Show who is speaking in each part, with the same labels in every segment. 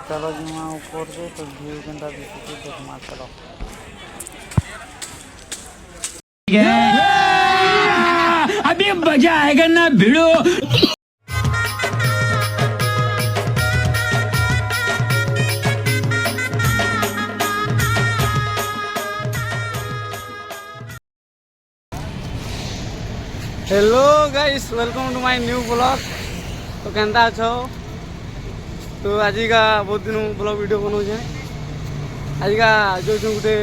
Speaker 1: चलो जिमा ऊपर से तो व्यू केंदा दिखुची देखमा चलो
Speaker 2: अभी मजा आएगा ना भिड़ो।
Speaker 1: Hello guys welcome to my new blog. तो केंदा अच्छो तो आज का बहुत दिन ब्लॉग वीडियो बनाऊे आज का जो गोटे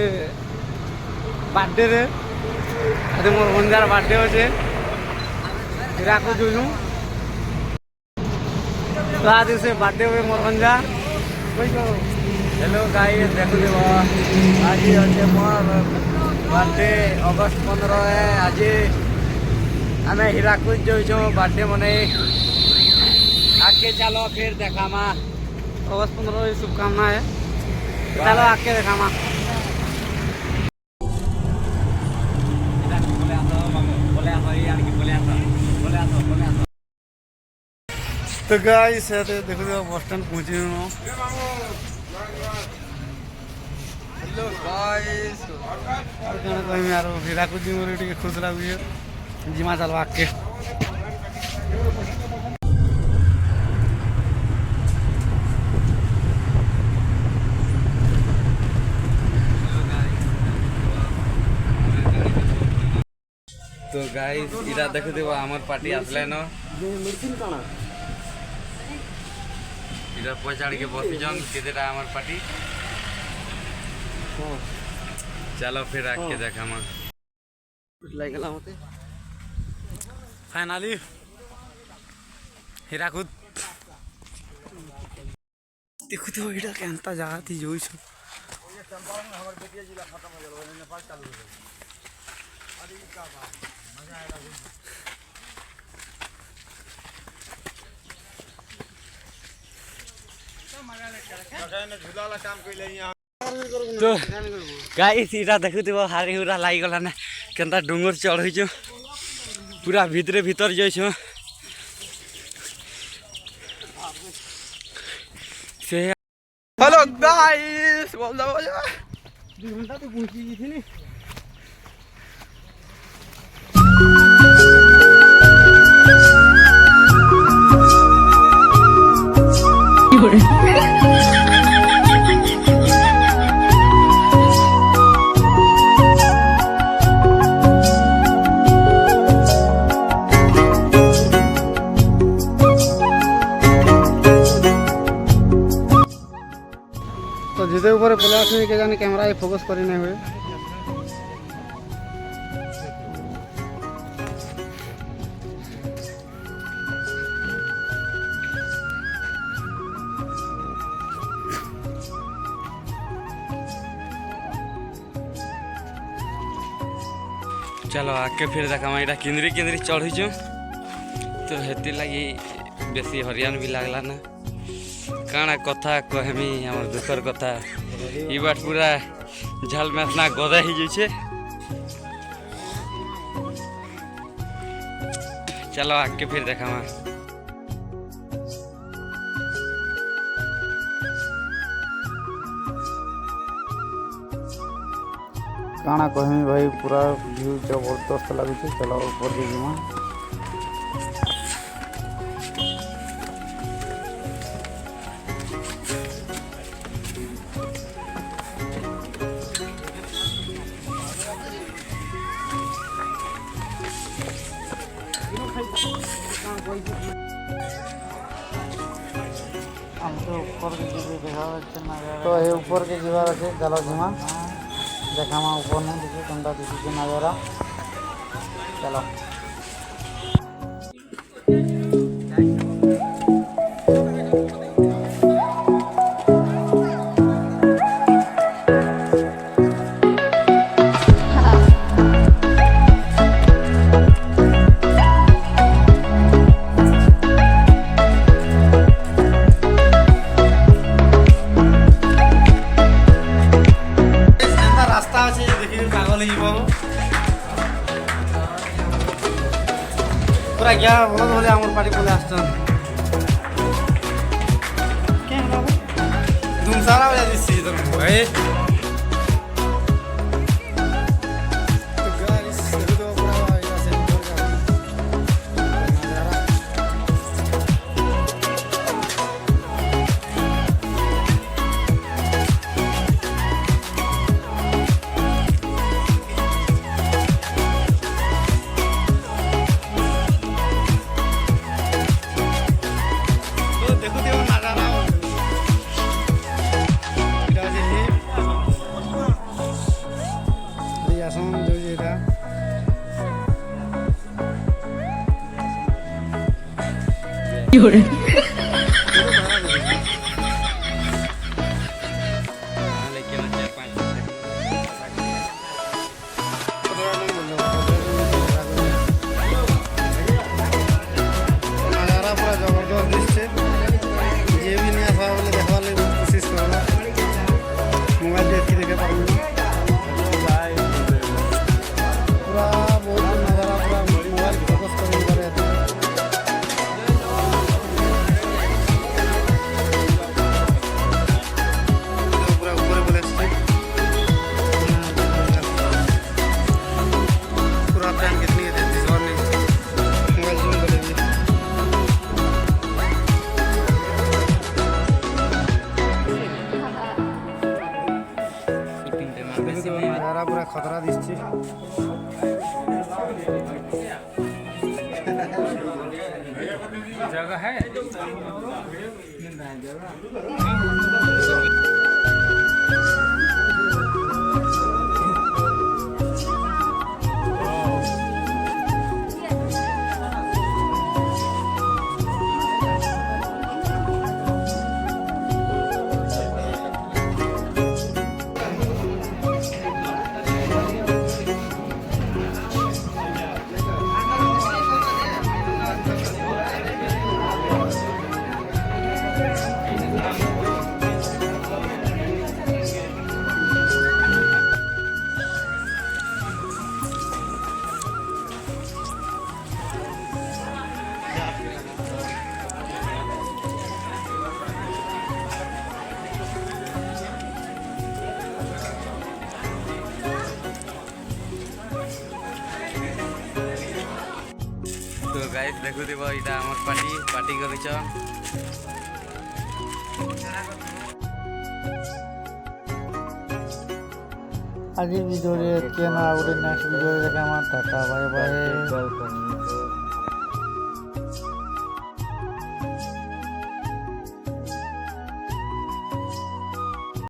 Speaker 1: बर्थडे रे आज मोर भंजार बर्थडे अच्छे हीरा को जो तो आज से बर्थडे हुए मोर भंजा
Speaker 3: हेलो गाइस देखो आज अच्छे मोर बर्थडे अगस्त 15 है। आज आम हीराकुद जो बर्थडे मनाई आके चलो फिर देखा मा
Speaker 1: अगस्त 15 की शुभकामना है। चलो आके देखा मा तो गाइस देखो बस स्टैंड पहुंचे
Speaker 3: हेलो गाइस
Speaker 1: और कौन कहीं यार हीराकुद जी मोर टे खुश लगे जिमा चलो आके
Speaker 3: तो गाइस इरा देख देव आमर पार्टी आसले न इरा पछाड़ के बसी जन केदेटा आमर पार्टी चलो फिर आके देखा मा
Speaker 1: लगला मते फाइनली हीराकुद देखो तो इटा केनता जगह थी जो
Speaker 3: तो गाइस इरा देखु देव हारी हुरा लागी गला ना केनता डुंगर चढ़ छ पूरा भीतर भीतर जाइ छ से
Speaker 1: हेलो गाइस बोल दो 2 घंटा तो पहुंची गई थी नी तो जिदे ऊपर पले आसे के जाने कैमरा ये फोकस करी नहीं हुए
Speaker 3: चलो आके फिर देखा इटा किंदरी किंदरी चढ़ी छु तो हेती लगी बेसी हरियान भी लागला ना काना कथा कहमी हमर दुखर कथा ई बात पूरा झल मेसना गदा ही जैसे चलो आके फिर देखा मा
Speaker 1: काना कहमी भाई पूरा व्यू जबरदस्त लगे चलो ऊपर के जिमा तो ये ऊपर के जीवार अच्छे चलो जिमा देखा मा ऊपर नहीं दिखे कंधा दिखे नजारा चलो पूरा क्या बोले आम पार्टी बोले आस सारा बजा दिसी तो भाई गाइस देखो तो पूरा इधर से नजारा तो देखो तो नजारा आसान जो जेटा
Speaker 3: लेकिन 4-5
Speaker 1: नजारा पूरा जबरदस्त दिसছে যে भी नहीं आसा बोले देखवा ले कोशिश करबा मोबाइल देखी देखे पाबो पूरा बहुत नजारा पूरा मोबाइल फोकस करके करे पूरा ऊपर बोले पूरा टाइम कितनी है दिस वन मोबाइल जूम कर लेंगे नजारा पूरा खतरा दिसছে
Speaker 2: जगह है
Speaker 3: तो गाइस देखुथिब इटा हमर पार्टी करिछन
Speaker 1: आज भिडियो रे केना आउट नेक्स्ट भिडियो रे देखा टाटा बाय बाय।